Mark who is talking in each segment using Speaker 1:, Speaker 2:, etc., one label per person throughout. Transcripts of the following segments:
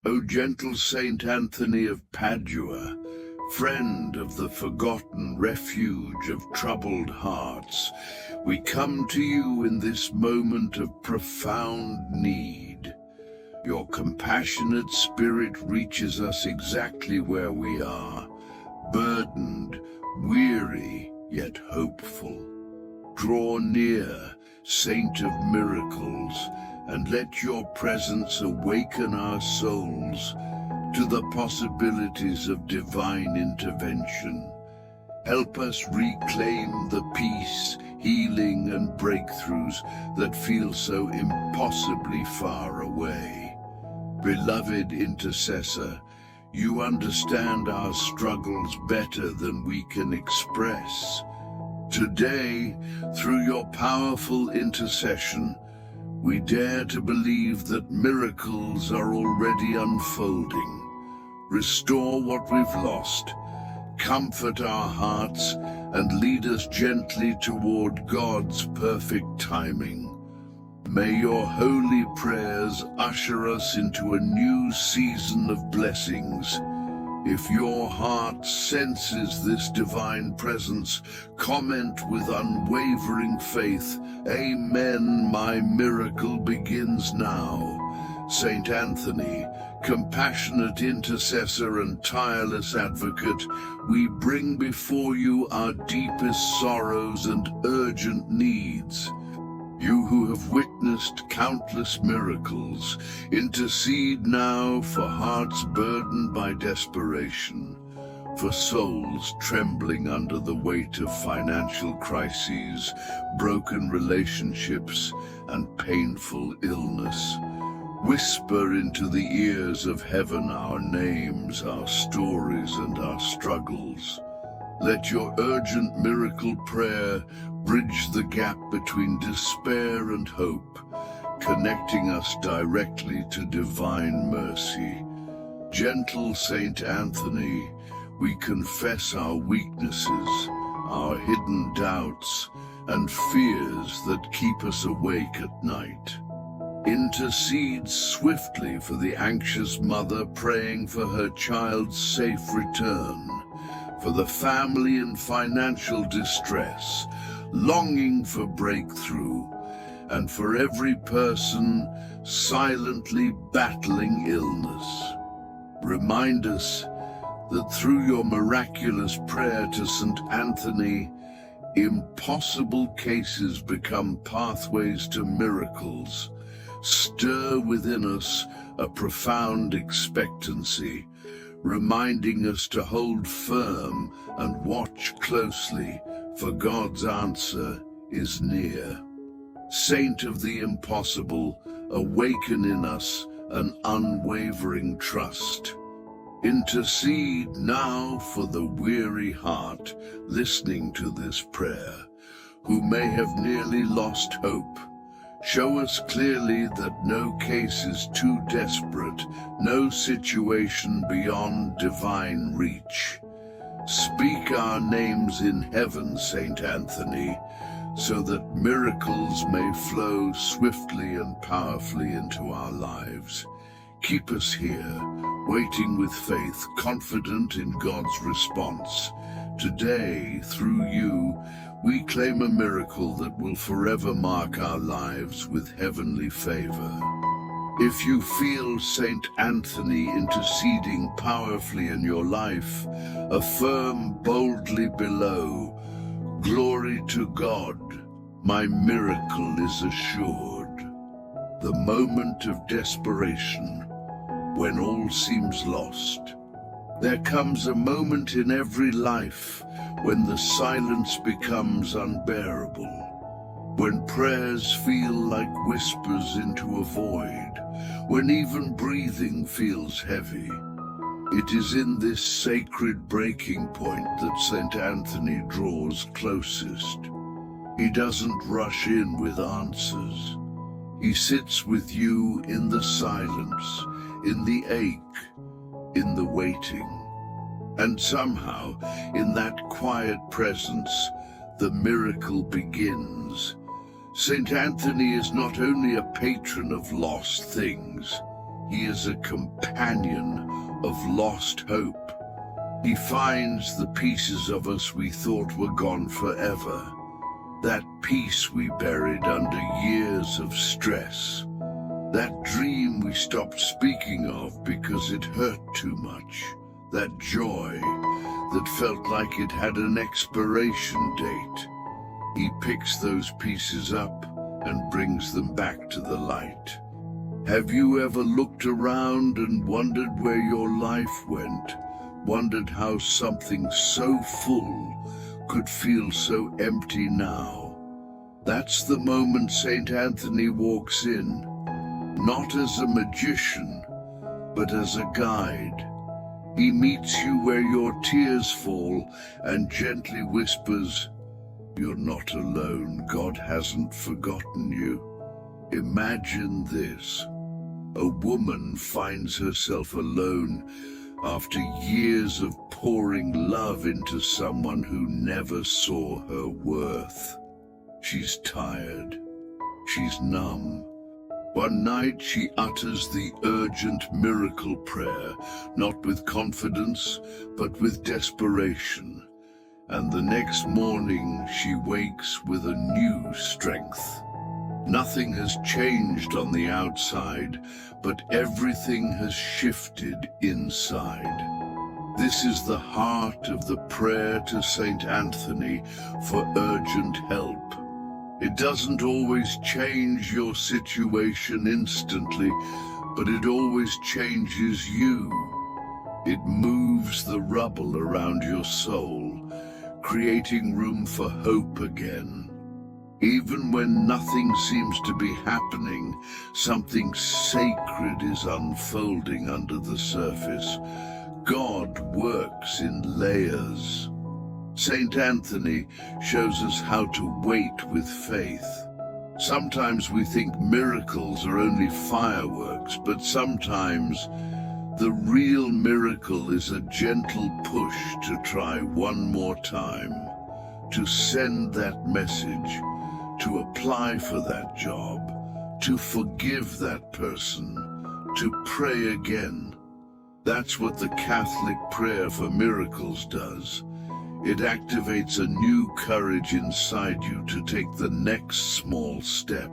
Speaker 1: O gentle Saint Anthony of Padua, friend of the forgotten, refuge of troubled hearts, we come to you in this moment of profound need. Your compassionate spirit reaches us exactly where we are, burdened, weary, yet hopeful. Draw near, Saint of Miracles, and let your presence awaken our souls to the possibilities of divine intervention. Help us reclaim the peace, healing, and breakthroughs that feel so impossibly far away. Beloved intercessor, you understand our struggles better than we can express. Today, through your powerful intercession, we dare to believe that miracles are already unfolding. Restore what we've lost, comfort our hearts, and lead us gently toward God's perfect timing. May your holy prayers usher us into a new season of blessings. If your heart senses this divine presence, comment with unwavering faith, Amen, my miracle begins now. Saint Anthony, compassionate intercessor and tireless advocate, we bring before you our deepest sorrows and urgent needs. You who have witnessed countless miracles, intercede now for hearts burdened by desperation, for souls trembling under the weight of financial crises, broken relationships, and painful illness. Whisper into the ears of heaven our names, our stories, and our struggles. Let your urgent miracle prayer bridge the gap between despair and hope, connecting us directly to divine mercy. Gentle Saint Anthony, we confess our weaknesses, our hidden doubts, and fears that keep us awake at night. Intercede swiftly for the anxious mother praying for her child's safe return, for the family in financial distress, longing for breakthrough, and for every person silently battling illness. Remind us that through your miraculous prayer to St. Anthony, impossible cases become pathways to miracles. Stir within us a profound expectancy, reminding us to hold firm and watch closely, for God's answer is near. Saint of the impossible, awaken in us an unwavering trust. Intercede now for the weary heart listening to this prayer, who may have nearly lost hope. Show us clearly that no case is too desperate, no situation beyond divine reach. Speak our names in heaven, Saint Anthony, so that miracles may flow swiftly and powerfully into our lives. Keep us here, waiting with faith, confident in God's response. Today, through you, we claim a miracle that will forever mark our lives with heavenly favor. If you feel Saint Anthony interceding powerfully in your life, affirm boldly below, "Glory to God, my miracle is assured." The moment of desperation, when all seems lost. There comes a moment in every life when the silence becomes unbearable, when prayers feel like whispers into a void, when even breathing feels heavy. It is in this sacred breaking point that St. Anthony draws closest. He doesn't rush in with answers. He sits with you in the silence, in the ache, in the waiting. And somehow, in that quiet presence, the miracle begins. St. Anthony is not only a patron of lost things, He is a companion of lost hope. He finds the pieces of us we thought were gone forever. That peace we buried under years of stress. That dream we stopped speaking of because it hurt too much. That joy that felt like it had an expiration date. He picks those pieces up and brings them back to the light. Have you ever looked around and wondered where your life went? Wondered how something so full could feel so empty now? That's the moment St. Anthony walks in, not as a magician, but as a guide. He meets you where your tears fall and gently whispers, "You're not alone. God hasn't forgotten you." Imagine this. A woman finds herself alone after years of pouring love into someone who never saw her worth. She's tired. She's numb. One night she utters the urgent miracle prayer, not with confidence, but with desperation. And the next morning she wakes with a new strength. Nothing has changed on the outside, but everything has shifted inside. This is the heart of the prayer to St. Anthony for urgent help. It doesn't always change your situation instantly, but it always changes you. It moves the rubble around your soul, creating room for hope again. Even when nothing seems to be happening, something sacred is unfolding under the surface. God works in layers. St. Anthony shows us how to wait with faith. Sometimes we think miracles are only fireworks, but sometimes the real miracle is a gentle push to try one more time, to send that message, to apply for that job, to forgive that person, to pray again. That's what the Catholic prayer for miracles does. It activates a new courage inside you to take the next small step.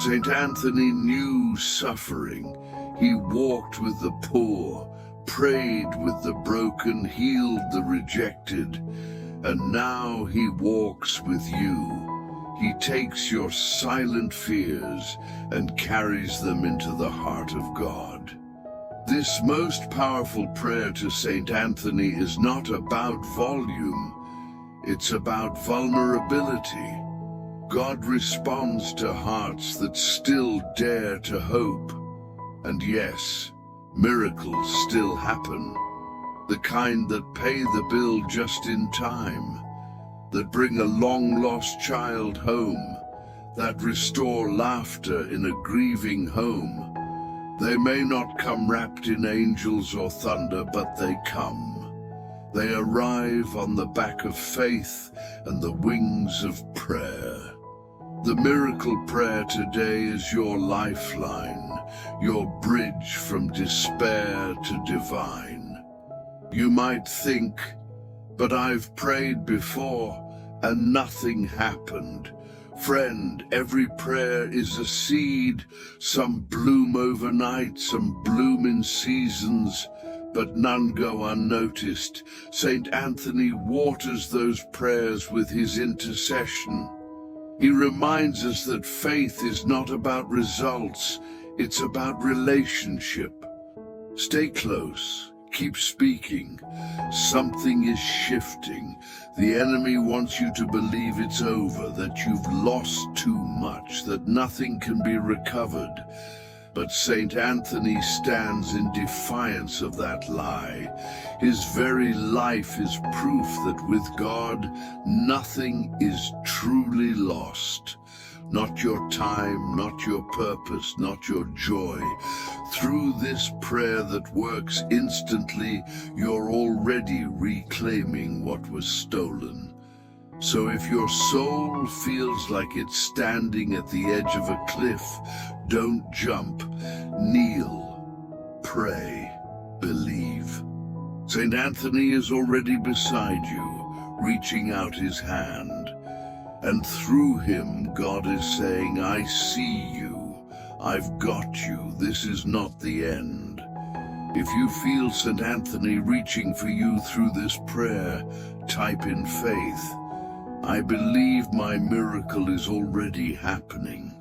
Speaker 1: St. Anthony knew suffering. He walked with the poor, prayed with the broken, healed the rejected, and now he walks with you. He takes your silent fears and carries them into the heart of God. This most powerful prayer to St. Anthony is not about volume, it's about vulnerability. God responds to hearts that still dare to hope. And yes, miracles still happen. The kind that pay the bill just in time, that bring a long-lost child home, that restore laughter in a grieving home. They may not come wrapped in angels or thunder, but they come. They arrive on the back of faith and the wings of prayer. The miracle prayer today is your lifeline, your bridge from despair to divine. You might think, but I've prayed before and nothing happened. Friend, every prayer is a seed. Some bloom overnight, some bloom in seasons, but none go unnoticed. St. Anthony waters those prayers with his intercession. He reminds us that faith is not about results, it's about relationship. Stay close. Keep speaking. Something is shifting. The enemy wants you to believe it's over, that you've lost too much, that nothing can be recovered. But St. Anthony stands in defiance of that lie. His very life is proof that with God, nothing is truly lost. Not your time, not your purpose, not your joy. Through this prayer that works instantly, you're already reclaiming what was stolen. So if your soul feels like it's standing at the edge of a cliff, don't jump. Kneel. pray, believe. St. Anthony is already beside you, reaching out his hand. And through him, God is saying, I see you. I've got you. This is not the end. If you feel St. Anthony reaching for you through this prayer, type in faith. I believe my miracle is already happening.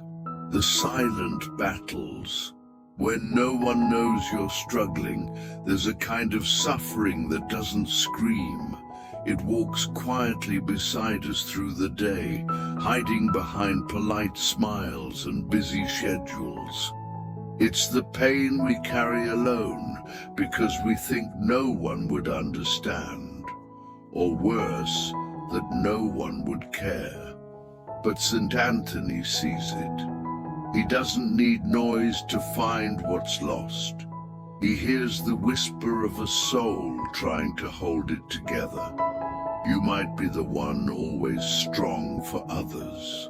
Speaker 1: The silent battles. When no one knows you're struggling, there's a kind of suffering that doesn't scream. It walks quietly beside us through the day, hiding behind polite smiles and busy schedules. It's the pain we carry alone because we think no one would understand, or worse, that no one would care. But St. Anthony sees it. He doesn't need noise to find what's lost. He hears the whisper of a soul trying to hold it together. You might be the one always strong for others,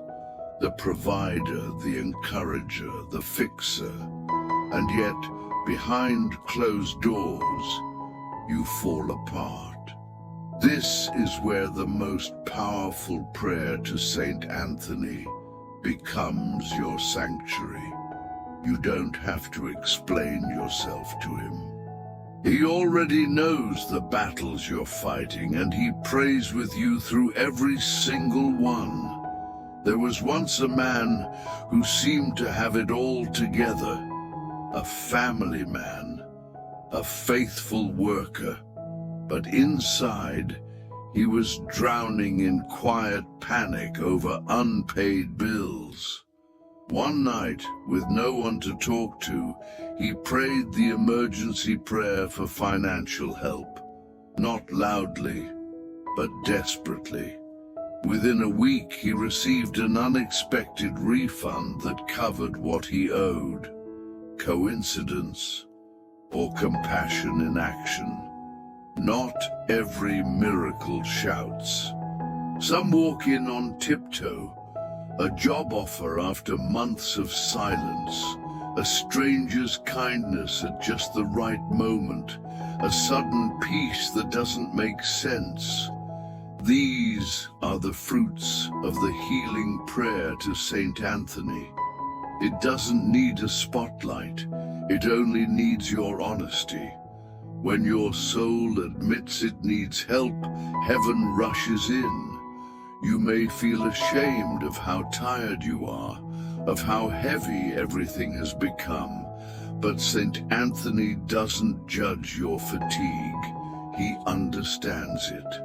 Speaker 1: the provider, the encourager, the fixer, and yet, behind closed doors, you fall apart. This is where the most powerful prayer to St. Anthony becomes your sanctuary. You don't have to explain yourself to him. He already knows the battles you're fighting, and he prays with you through every single one. There was once a man who seemed to have it all together, a family man, a faithful worker, but inside he was drowning in quiet panic over unpaid bills. One night, with no one to talk to, he prayed the emergency prayer for financial help. Not loudly, but desperately. Within a week, he received an unexpected refund that covered what he owed. Coincidence or compassion in action? Not every miracle shouts. Some walk in on tiptoe. A job offer after months of silence, a stranger's kindness at just the right moment, a sudden peace that doesn't make sense. These are the fruits of the healing prayer to St. Anthony. It doesn't need a spotlight, it only needs your honesty. When your soul admits it needs help, heaven rushes in. You may feel ashamed of how tired you are, of how heavy everything has become. But St. Anthony doesn't judge your fatigue. He understands it.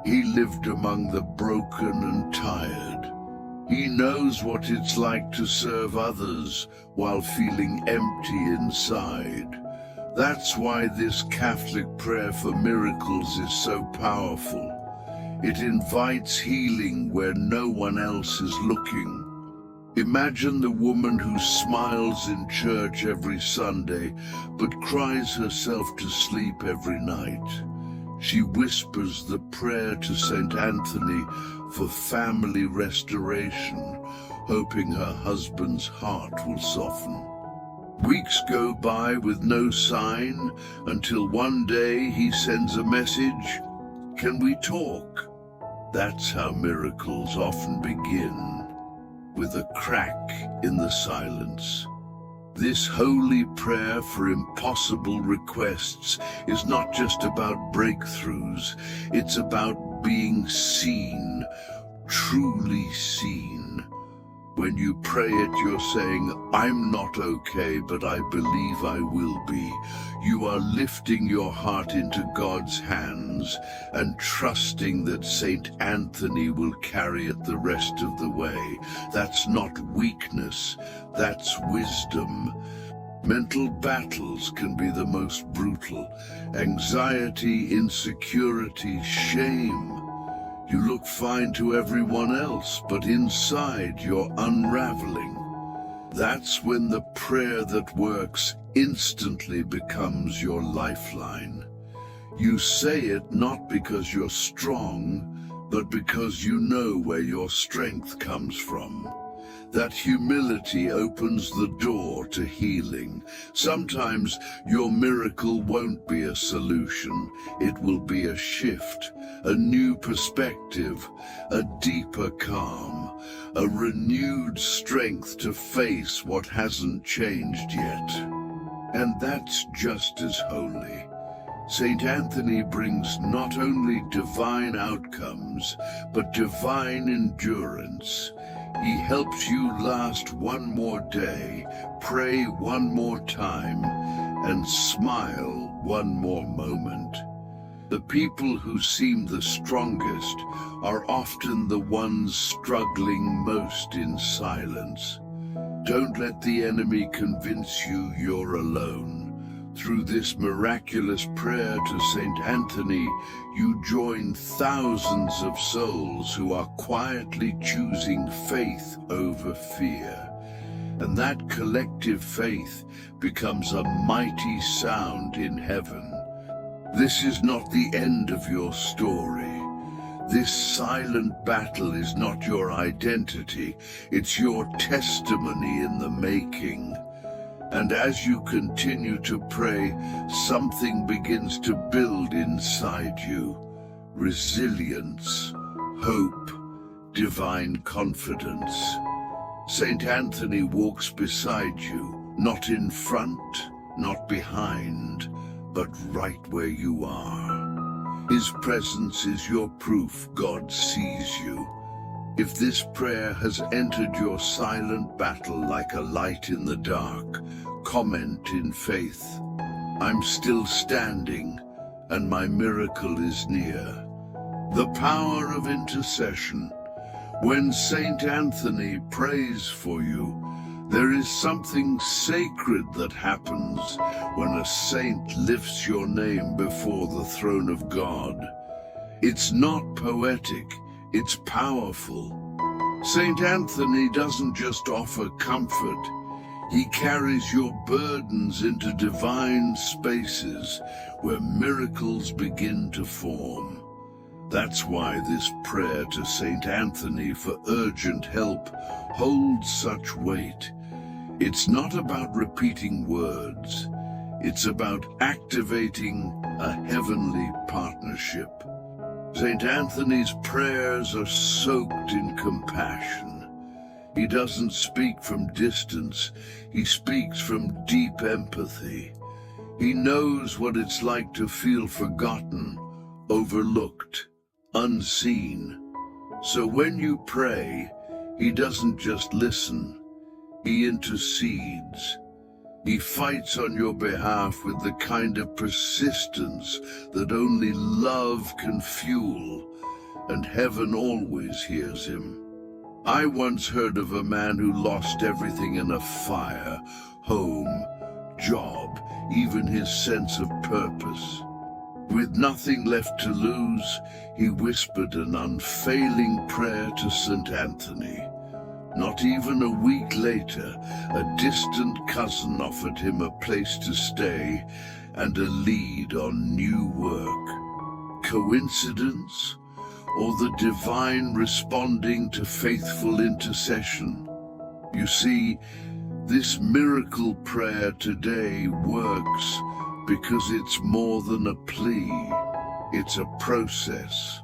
Speaker 1: He lived among the broken and tired. He knows what it's like to serve others while feeling empty inside. That's why this Catholic prayer for miracles is so powerful. It invites healing where no one else is looking. Imagine the woman who smiles in church every Sunday, but cries herself to sleep every night. She whispers the prayer to St. Anthony for family restoration, hoping her husband's heart will soften. Weeks go by with no sign, until one day he sends a message, "Can we talk?" That's how miracles often begin, with a crack in the silence. This holy prayer for impossible requests is not just about breakthroughs, it's about being seen, truly seen. When you pray it, you're saying, "I'm not okay, but I believe I will be." You are lifting your heart into God's hands and trusting that St. Anthony will carry it the rest of the way. That's not weakness, that's wisdom. Mental battles can be the most brutal. Anxiety, insecurity, shame. You look fine to everyone else, but inside you're unraveling. That's when the prayer that works instantly becomes your lifeline. You say it not because you're strong, but because you know where your strength comes from. That humility opens the door to healing. Sometimes your miracle won't be a solution. It will be a shift, a new perspective, a deeper calm, a renewed strength to face what hasn't changed yet. And that's just as holy. St. Anthony brings not only divine outcomes, but divine endurance. He helps you last one more day, pray one more time, and smile one more moment. The people who seem the strongest are often the ones struggling most in silence. Don't let the enemy convince you you're alone. Through this miraculous prayer to St. Anthony, you join thousands of souls who are quietly choosing faith over fear. And that collective faith becomes a mighty sound in heaven. This is not the end of your story. This silent battle is not your identity, it's your testimony in the making. And as you continue to pray, something begins to build inside you. Resilience, hope, divine confidence. St. Anthony walks beside you, not in front, not behind, but right where you are. His presence is your proof God sees you. If this prayer has entered your silent battle like a light in the dark, comment in faith. I'm still standing, and my miracle is near. The power of intercession. When St. Anthony prays for you, there is something sacred that happens when a saint lifts your name before the throne of God. It's not poetic, it's powerful. St. Anthony doesn't just offer comfort, he carries your burdens into divine spaces where miracles begin to form. That's why this prayer to St. Anthony for urgent help holds such weight. It's not about repeating words, it's about activating a heavenly partnership. St. Anthony's prayers are soaked in compassion. He doesn't speak from distance, he speaks from deep empathy. He knows what it's like to feel forgotten, overlooked, unseen. So when you pray, he doesn't just listen, he intercedes. He fights on your behalf with the kind of persistence that only love can fuel, and heaven always hears him. I once heard of a man who lost everything in a fire, home, job, even his sense of purpose. With nothing left to lose, he whispered an unfailing prayer to St. Anthony. Not even a week later, a distant cousin offered him a place to stay and a lead on new work. Coincidence? Or the divine responding to faithful intercession? You see, this miracle prayer today works because it's more than a plea, it's a process.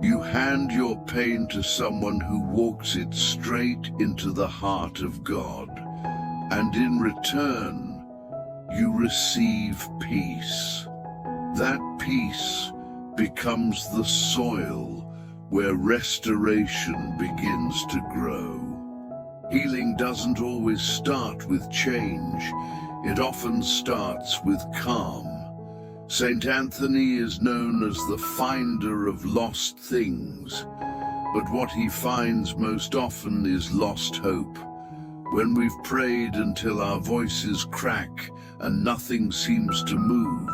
Speaker 1: You hand your pain to someone who walks it straight into the heart of God, and in return, you receive peace. That peace becomes the soil where restoration begins to grow. Healing doesn't always start with change, it often starts with calm. St. Anthony is known as the finder of lost things, but what he finds most often is lost hope. When we've prayed until our voices crack and nothing seems to move,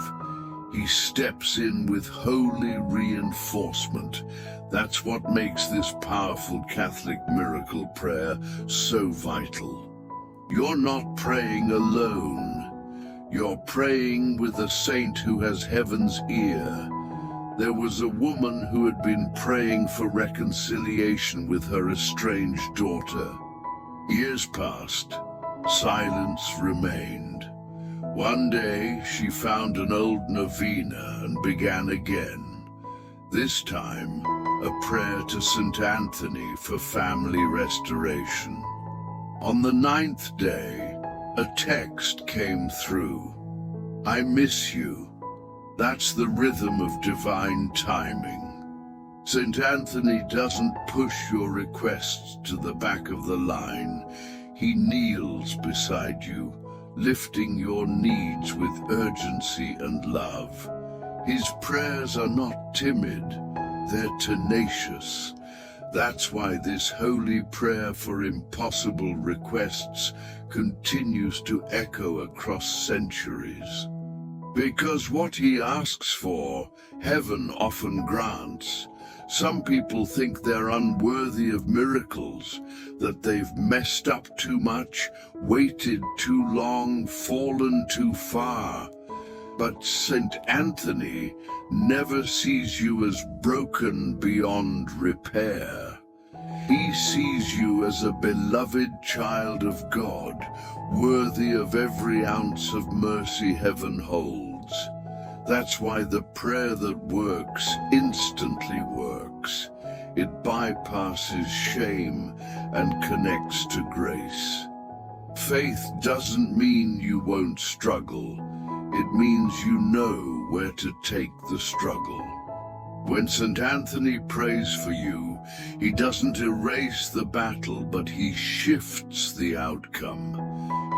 Speaker 1: he steps in with holy reinforcement. That's what makes this powerful Catholic miracle prayer so vital. You're not praying alone. You're praying with a saint who has heaven's ear. There was a woman who had been praying for reconciliation with her estranged daughter. Years passed. Silence remained. One day she found an old novena and began again. This time, a prayer to St. Anthony for family restoration. On the 9th day, a text came through. I miss you. That's the rhythm of divine timing. St. Anthony doesn't push your requests to the back of the line. He kneels beside you, lifting your needs with urgency and love. His prayers are not timid, they're tenacious. That's why this holy prayer for impossible requests continues to echo across centuries. Because what he asks for, heaven often grants. Some people think they're unworthy of miracles, that they've messed up too much, waited too long, fallen too far. But St. Anthony never sees you as broken beyond repair. He sees you as a beloved child of God, worthy of every ounce of mercy heaven holds. That's why the prayer that works instantly works. It bypasses shame and connects to grace. Faith doesn't mean you won't struggle. It means you know where to take the struggle. When St. Anthony prays for you, he doesn't erase the battle, but he shifts the outcome.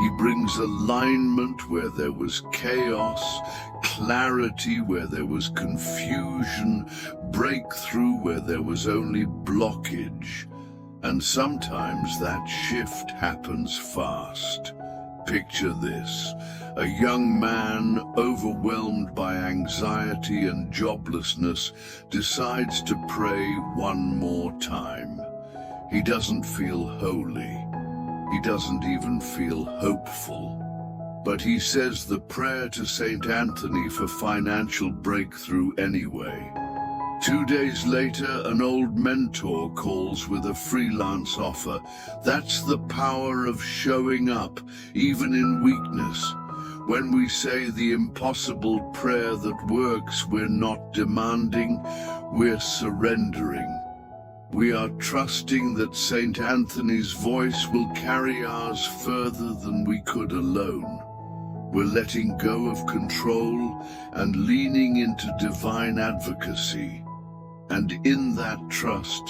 Speaker 1: He brings alignment where there was chaos, clarity where there was confusion, breakthrough where there was only blockage. And sometimes that shift happens fast. Picture this: a young man overwhelmed by anxiety and joblessness decides to pray one more time. He doesn't feel holy. He doesn't even feel hopeful. But he says the prayer to St. Anthony for financial breakthrough anyway. 2 days later, an old mentor calls with a freelance offer. That's the power of showing up, even in weakness. When we say the impossible prayer that works, we're not demanding, we're surrendering. We are trusting that St. Anthony's voice will carry ours further than we could alone. We're letting go of control and leaning into divine advocacy. And in that trust,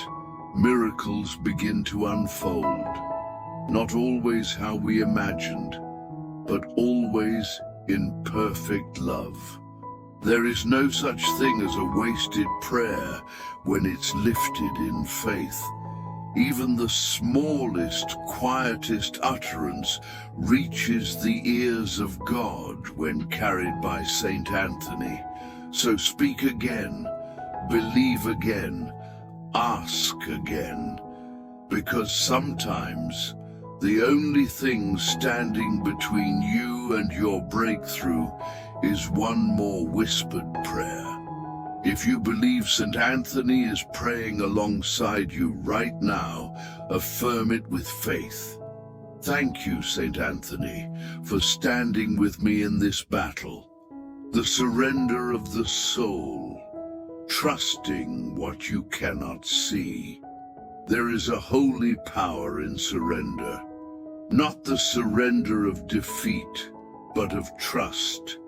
Speaker 1: miracles begin to unfold. Not always how we imagined, but always in perfect love. There is no such thing as a wasted prayer when it's lifted in faith. Even the smallest, quietest utterance reaches the ears of God when carried by St. Anthony. So speak again, believe again, ask again, because sometimes the only thing standing between you and your breakthrough is one more whispered prayer. If you believe St. Anthony is praying alongside you right now, affirm it with faith. Thank you, St. Anthony, for standing with me in this battle. The surrender of the soul, trusting what you cannot see. There is a holy power in surrender, not the surrender of defeat, but of trust.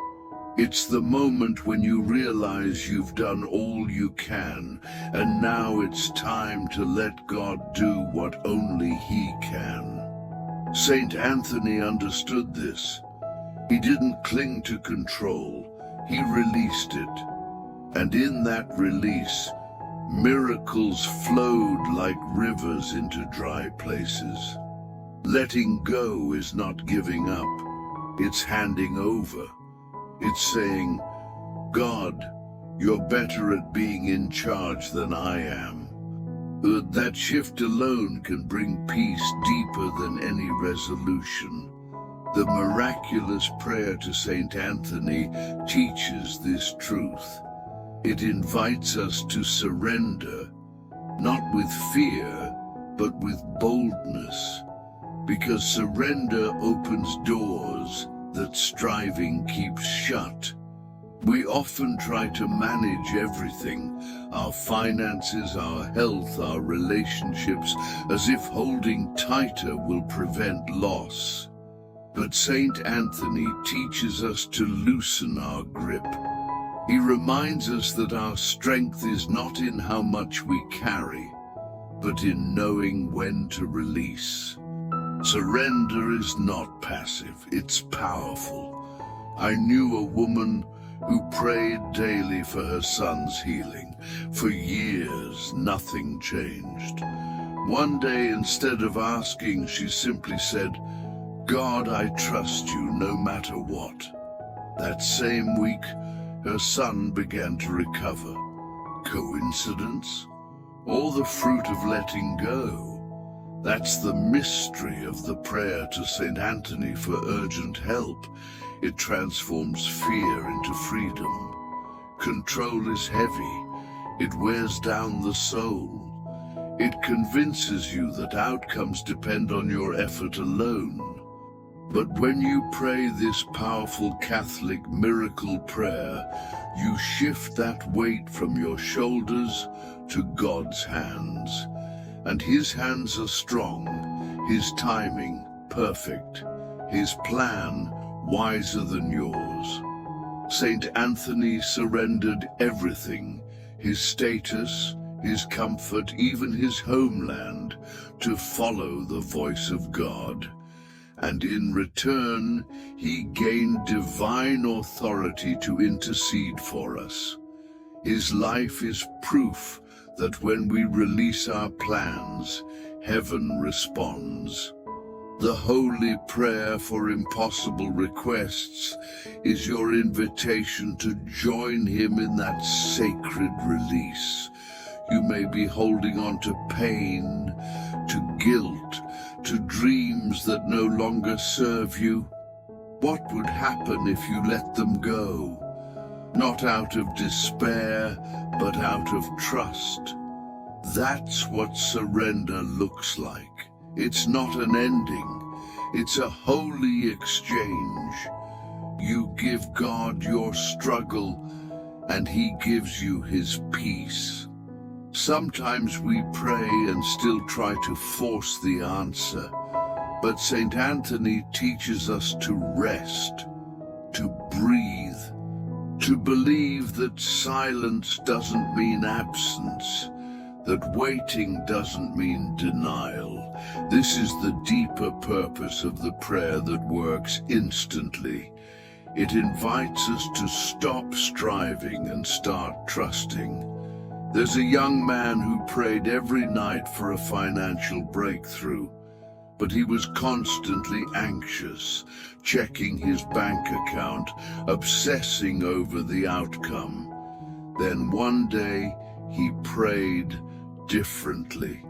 Speaker 1: It's the moment when you realize you've done all you can, and now it's time to let God do what only He can. St. Anthony understood this. He didn't cling to control, he released it. And in that release, miracles flowed like rivers into dry places. Letting go is not giving up, it's handing over. It's saying, God, you're better at being in charge than I am. That shift alone can bring peace deeper than any resolution. The miraculous prayer to St. Anthony teaches this truth. It invites us to surrender, not with fear, but with boldness. because surrender opens doors that striving keeps shut. We often try to manage everything, our finances, our health, our relationships, as if holding tighter will prevent loss. But Saint Anthony teaches us to loosen our grip. He reminds us that our strength is not in how much we carry, but in knowing when to release. Surrender is not passive, it's powerful. I knew a woman who prayed daily for her son's healing. For years, nothing changed. One day, instead of asking, she simply said, "God, I trust you no matter what." That same week, her son began to recover. Coincidence? Or the fruit of letting go? That's the mystery of the prayer to Saint Anthony for urgent help. It transforms fear into freedom. Control is heavy. It wears down the soul. It convinces you that outcomes depend on your effort alone. But when you pray this powerful Catholic miracle prayer, you shift that weight from your shoulders to God's hands. And His hands are strong, His timing perfect, His plan wiser than yours. Saint Anthony surrendered everything, his status, his comfort, even his homeland, to follow the voice of God. And in return, he gained divine authority to intercede for us. His life is proof that when we release our plans, heaven responds. The holy prayer for impossible requests is your invitation to join Him in that sacred release. You may be holding on to pain, to guilt, to dreams that no longer serve you. What would happen if you let them go? Not out of despair, but out of trust. That's what surrender looks like. It's not an ending, it's a holy exchange. You give God your struggle, and He gives you His peace. Sometimes we pray and still try to force the answer, but Saint Anthony teaches us to rest, to breathe, to believe that silence doesn't mean absence, that waiting doesn't mean denial. This is the deeper purpose of the prayer that works instantly. It invites us to stop striving and start trusting. There's a young man who prayed every night for a financial breakthrough, but he was constantly anxious, checking his bank account, obsessing over the outcome. Then one day he prayed differently.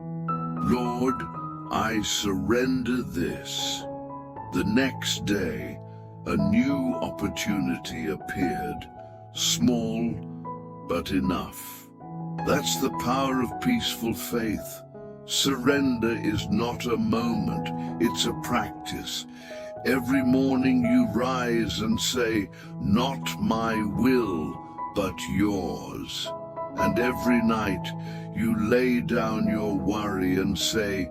Speaker 1: "Lord, I surrender this." The next day, a new opportunity appeared, small but enough. That's the power of peaceful faith. Surrender is not a moment, it's a practice. Every morning you rise and say, "Not my will, but yours." And every night you lay down your worry and say,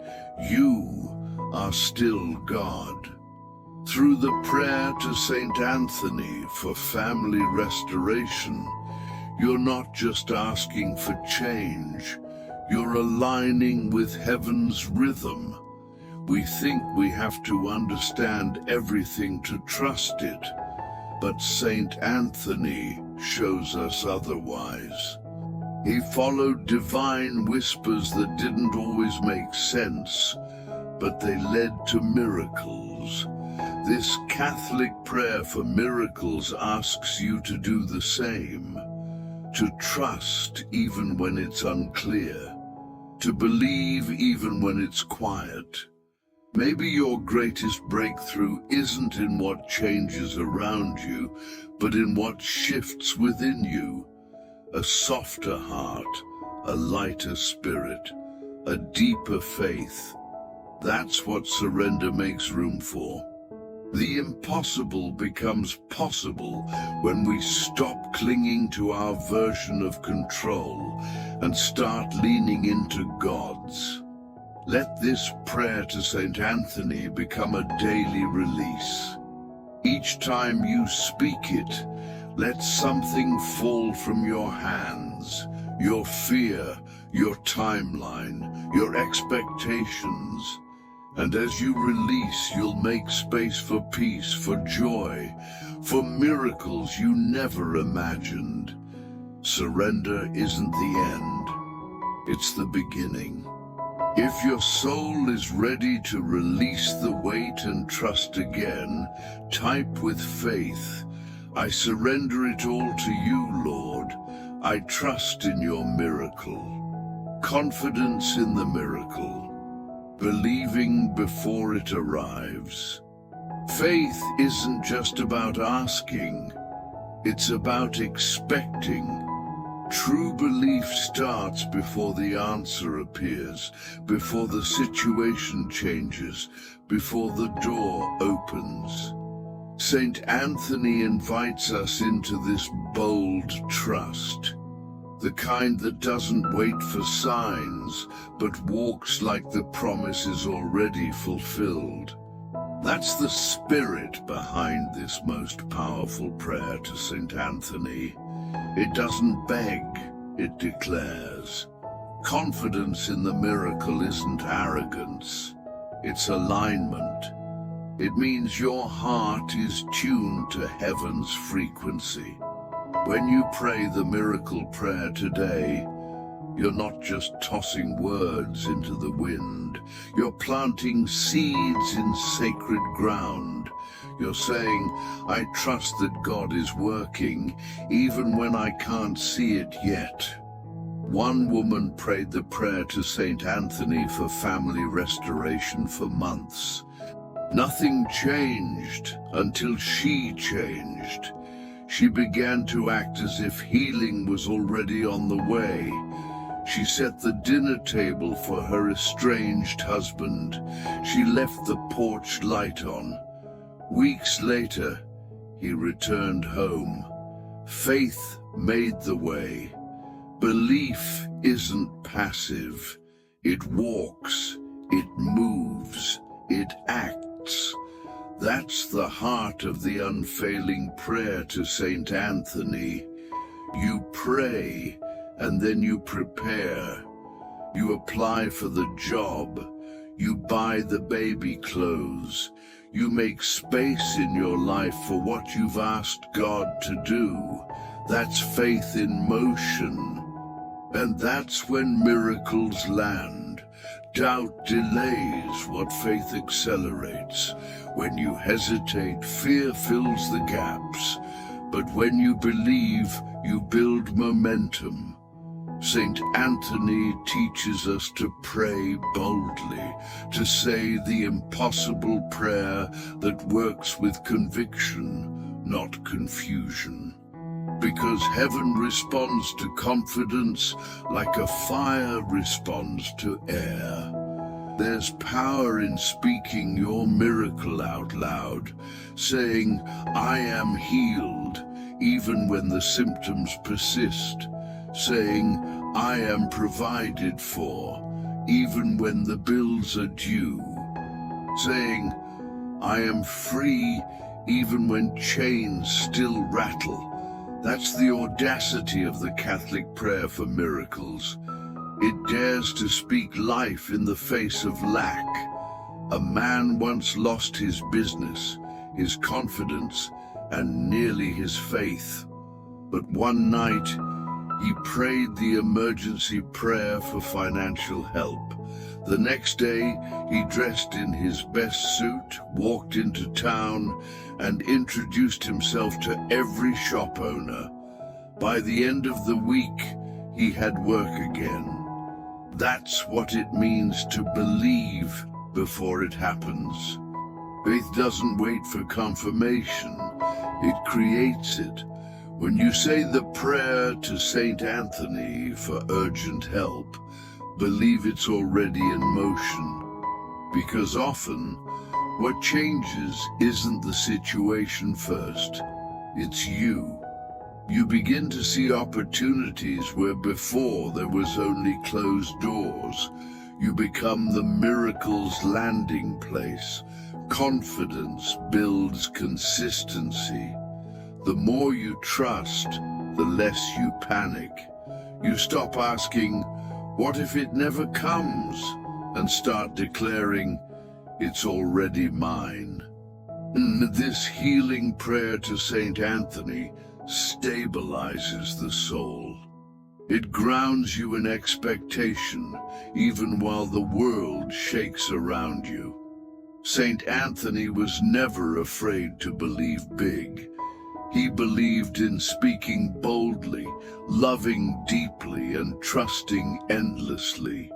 Speaker 1: "You are still God." Through the prayer to Saint Anthony for family restoration, you're not just asking for change, you're aligning with heaven's rhythm. We think we have to understand everything to trust it, but Saint Anthony shows us otherwise. He followed divine whispers that didn't always make sense, but they led to miracles. This Catholic prayer for miracles asks you to do the same, to trust even when it's unclear, to believe even when it's quiet. Maybe your greatest breakthrough isn't in what changes around you, but in what shifts within you. A softer heart, a lighter spirit, a deeper faith. That's what surrender makes room for. The impossible becomes possible when we stop clinging to our version of control and start leaning into God's. Let this prayer to Saint Anthony become a daily release. Each time you speak it, let something fall from your hands, your fear, your timeline, your expectations. And as you release, you'll make space for peace, for joy, for miracles you never imagined. Surrender isn't the end, it's the beginning. If your soul is ready to release the weight and trust again, type with faith, I surrender it all to you, Lord. I trust in your miracle. Confidence in the miracle. Believing before it arrives. Faith isn't just about asking, it's about expecting. True belief starts before the answer appears, before the situation changes, before the door opens. Saint Anthony invites us into this bold trust, the kind that doesn't wait for signs, but walks like the promise is already fulfilled. That's the spirit behind this most powerful prayer to Saint Anthony. It doesn't beg, it declares. Confidence in the miracle isn't arrogance, it's alignment. It means your heart is tuned to heaven's frequency. When you pray the miracle prayer today, you're not just tossing words into the wind. You're planting seeds in sacred ground. You're saying, I trust that God is working, even when I can't see it yet. One woman prayed the prayer to Saint Anthony for family restoration for months. Nothing changed until she changed. She began to act as if healing was already on the way. She set the dinner table for her estranged husband. She left the porch light on. Weeks later, he returned home. Faith made the way. Belief isn't passive. It walks, it moves, it acts. That's the heart of the unfailing prayer to Saint Anthony. You pray, and then you prepare. You apply for the job. You buy the baby clothes. You make space in your life for what you've asked God to do. That's faith in motion. And that's when miracles land. Doubt delays what faith accelerates. When you hesitate, fear fills the gaps. But when you believe, you build momentum. Saint Anthony teaches us to pray boldly, to say the impossible prayer that works with conviction, not confusion. Because heaven responds to confidence like a fire responds to air. There's power in speaking your miracle out loud, saying, I am healed, even when the symptoms persist. Saying, I am provided for, even when the bills are due. Saying, I am free, even when chains still rattle. That's the audacity of the Catholic prayer for miracles. It dares to speak life in the face of lack. A man once lost his business, his confidence, and nearly his faith. But one night, he prayed the emergency prayer for financial help. The next day, he dressed in his best suit, walked into town, and introduced himself to every shop owner. By the end of the week, he had work again. That's what it means to believe before it happens. Faith doesn't wait for confirmation, it creates it. When you say the prayer to Saint Anthony for urgent help, believe it's already in motion. Because often, what changes isn't the situation first, it's you. You begin to see opportunities where before there was only closed doors. You become the miracle's landing place. Confidence builds consistency. The more you trust, the less you panic. You stop asking, "What if it never comes?" and start declaring, "It's already mine." This healing prayer to Saint Anthony stabilizes the soul. It grounds you in expectation, even while the world shakes around you. Saint Anthony was never afraid to believe big. He believed in speaking boldly, loving deeply, and trusting endlessly.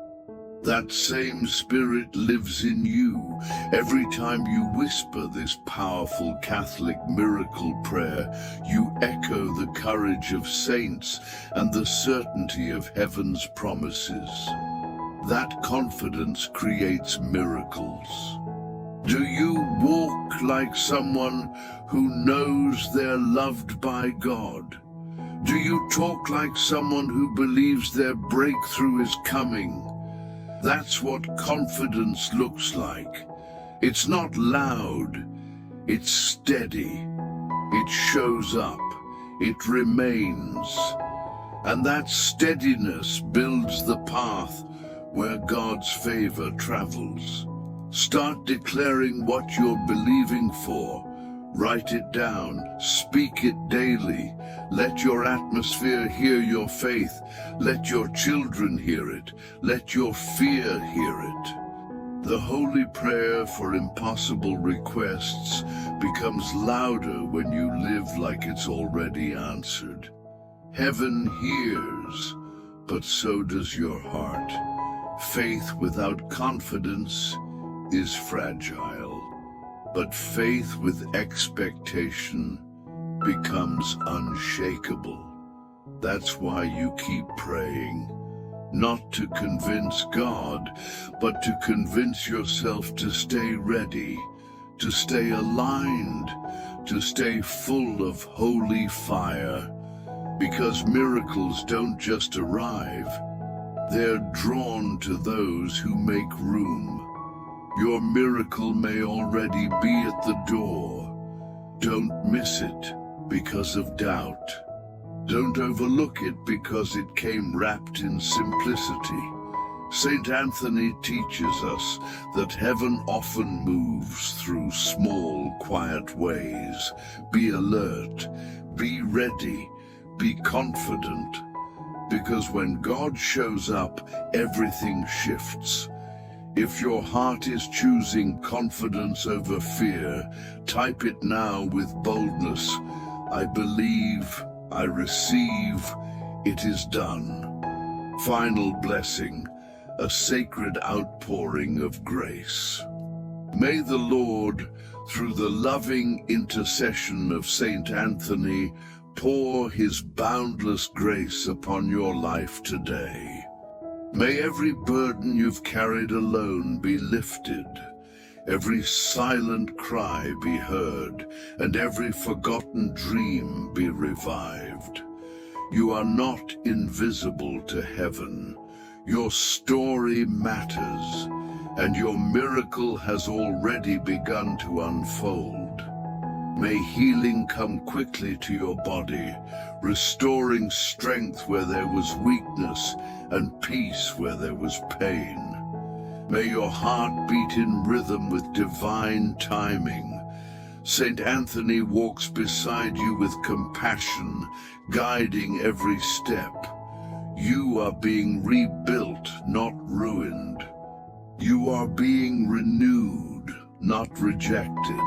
Speaker 1: That same spirit lives in you. Every time you whisper this powerful Catholic miracle prayer, you echo the courage of saints and the certainty of heaven's promises. That confidence creates miracles. Do you walk like someone who knows they're loved by God? Do you talk like someone who believes their breakthrough is coming? That's what confidence looks like. It's not loud, it's steady. It shows up, it remains. And that steadiness builds the path where God's favor travels. Start declaring what you're believing for. Write it down, speak it daily. Let your atmosphere hear your faith. Let your children hear it. Let your fear hear it. The holy prayer for impossible requests becomes louder when you live like it's already answered. Heaven hears, but so does your heart. Faith without confidence is fragile. But faith with expectation becomes unshakable. That's why you keep praying, not to convince God, but to convince yourself to stay ready, to stay aligned, to stay full of holy fire. Because miracles don't just arrive, they're drawn to those who make room. Your miracle may already be at the door. Don't miss it because of doubt. Don't overlook it because it came wrapped in simplicity. Saint Anthony teaches us that heaven often moves through small, quiet ways. Be alert, be ready, be confident. Because when God shows up, everything shifts. If your heart is choosing confidence over fear, type it now with boldness. I believe, I receive, it is done. Final blessing, a sacred outpouring of grace. May the Lord, through the loving intercession of Saint Anthony, pour his boundless grace upon your life today. May every burden you've carried alone be lifted, every silent cry be heard, and every forgotten dream be revived. You are not invisible to heaven. Your story matters, and your miracle has already begun to unfold. May healing come quickly to your body, restoring strength where there was weakness and peace where there was pain. May your heart beat in rhythm with divine timing. Saint Anthony walks beside you with compassion, guiding every step. You are being rebuilt, not ruined. You are being renewed, not rejected.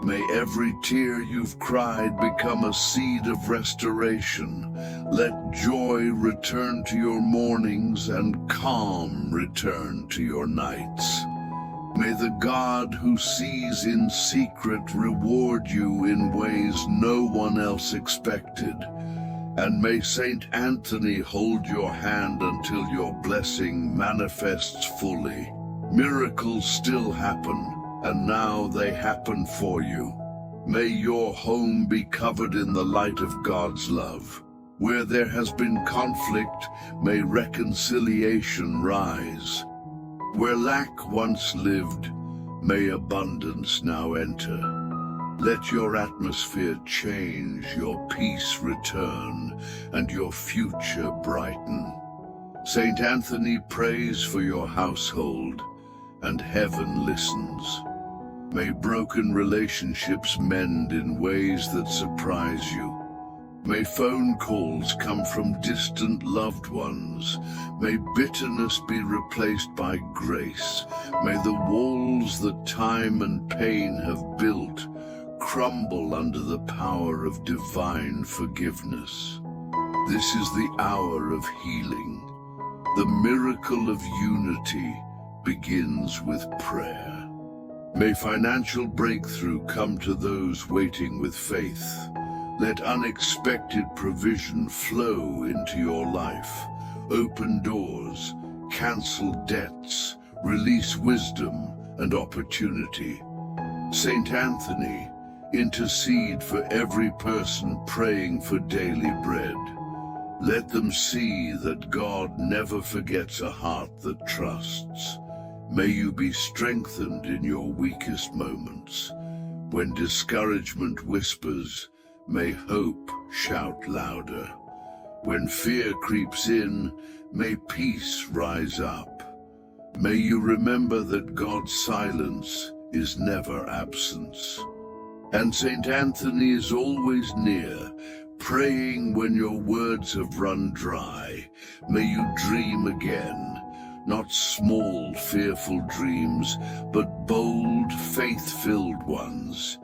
Speaker 1: May every tear you've cried become a seed of restoration. Let joy return to your mornings and calm return to your nights. May the God who sees in secret reward you in ways no one else expected. And may Saint Anthony hold your hand until your blessing manifests fully. Miracles still happen, and now they happen for you. May your home be covered in the light of God's love. Where there has been conflict, may reconciliation rise. Where lack once lived, may abundance now enter. Let your atmosphere change, your peace return, and your future brighten. Saint Anthony prays for your household, and heaven listens. May broken relationships mend in ways that surprise you. May phone calls come from distant loved ones. May bitterness be replaced by grace. May the walls that time and pain have built crumble under the power of divine forgiveness. This is the hour of healing. The miracle of unity begins with prayer. May financial breakthrough come to those waiting with faith. Let unexpected provision flow into your life. Open doors, cancel debts, release wisdom and opportunity. Saint Anthony, intercede for every person praying for daily bread. Let them see that God never forgets a heart that trusts. May you be strengthened in your weakest moments. When discouragement whispers, may hope shout louder. When fear creeps in, may peace rise up. May you remember that God's silence is never absence. And Saint Anthony is always near, praying when your words have run dry. May you dream again. Not small, fearful dreams, but bold, faith-filled ones.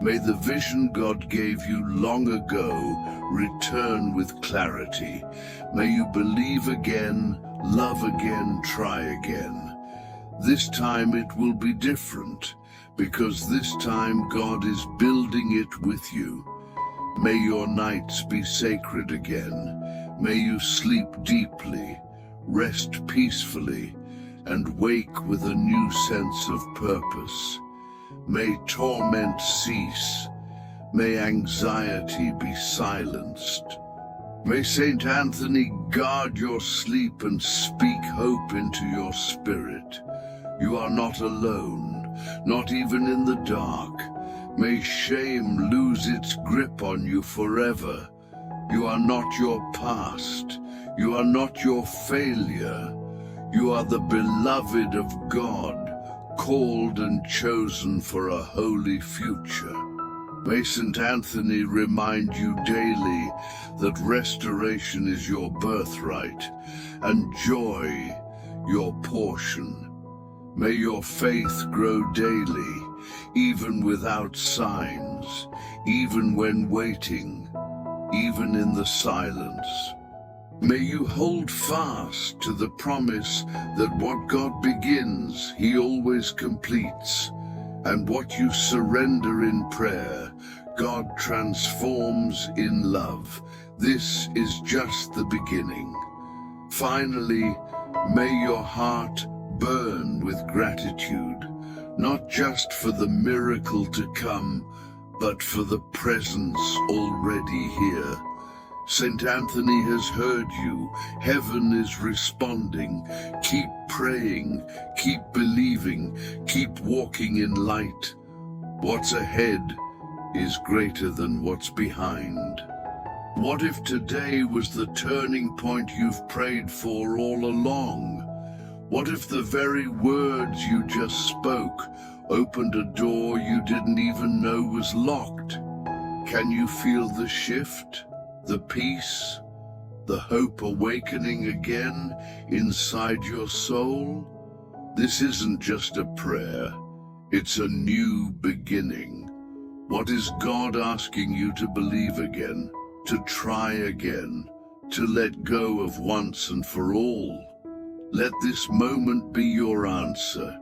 Speaker 1: May the vision God gave you long ago return with clarity. May you believe again, love again, try again. This time it will be different, because this time God is building it with you. May your nights be sacred again. May you sleep deeply, rest peacefully, and wake with a new sense of purpose. May torment cease. May anxiety be silenced. May Saint Anthony guard your sleep and speak hope into your spirit. You are not alone, not even in the dark. May shame lose its grip on you forever. You are not your past. You are not your failure. You are the beloved of God, called and chosen for a holy future. May St. Anthony remind you daily that restoration is your birthright and joy your portion. May your faith grow daily, even without signs, even when waiting, even in the silence. May you hold fast to the promise that what God begins, He always completes, and what you surrender in prayer, God transforms in love. This is just the beginning. Finally, may your heart burn with gratitude, not just for the miracle to come, but for the presence already here. St. Anthony has heard you. Heaven is responding. Keep praying, keep believing, keep walking in light. What's ahead is greater than what's behind. What if today was the turning point you've prayed for all along? What if the very words you just spoke opened a door you didn't even know was locked? Can you feel the shift, the peace, the hope awakening again inside your soul? This isn't just a prayer, it's a new beginning. What is God asking you to believe again, to try again, to let go of once and for all? Let this moment be your answer.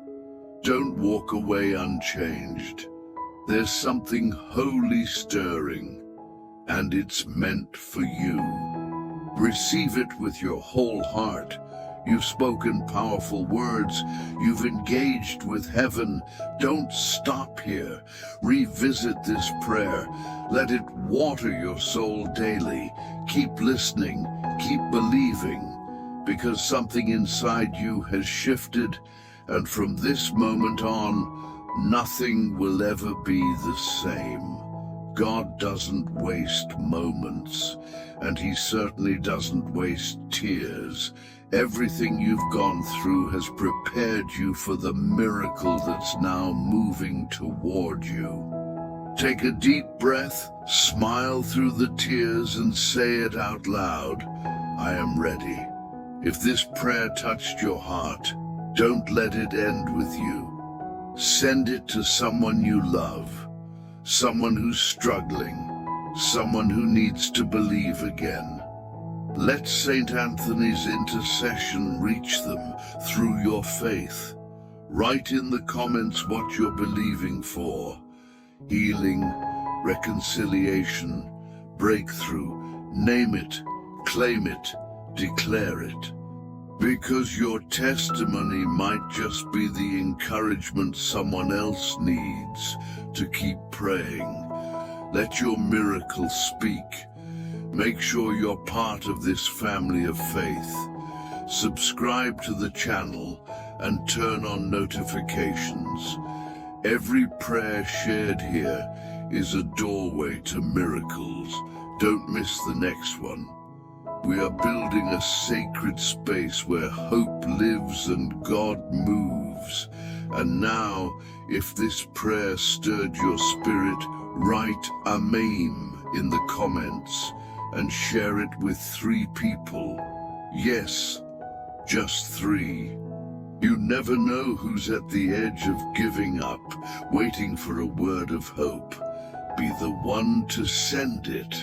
Speaker 1: Don't walk away unchanged. There's something holy stirring, and it's meant for you. Receive it with your whole heart. You've spoken powerful words. You've engaged with heaven. Don't stop here. Revisit this prayer. Let it water your soul daily. Keep listening. Keep believing. Because something inside you has shifted, and from this moment on, nothing will ever be the same. God doesn't waste moments, and He certainly doesn't waste tears. Everything you've gone through has prepared you for the miracle that's now moving toward you. Take a deep breath, smile through the tears, and say it out loud. I am ready. If this prayer touched your heart, don't let it end with you. Send it to someone you love, someone who's struggling, someone who needs to believe again. Let St. Anthony's intercession reach them through your faith. Write in the comments what you're believing for. Healing, reconciliation, breakthrough. Name it, claim it, declare it. Because your testimony might just be the encouragement someone else needs to keep praying. Let your miracle speak. Make sure you're part of this family of faith. Subscribe to the channel and turn on notifications. Every prayer shared here is a doorway to miracles. Don't miss the next one. We are building a sacred space where hope lives and God moves. And now, if this prayer stirred your spirit, write Amém in the comments and share it with 3 people. Yes, just 3. You never know who's at the edge of giving up, waiting for a word of hope. Be the one to send it.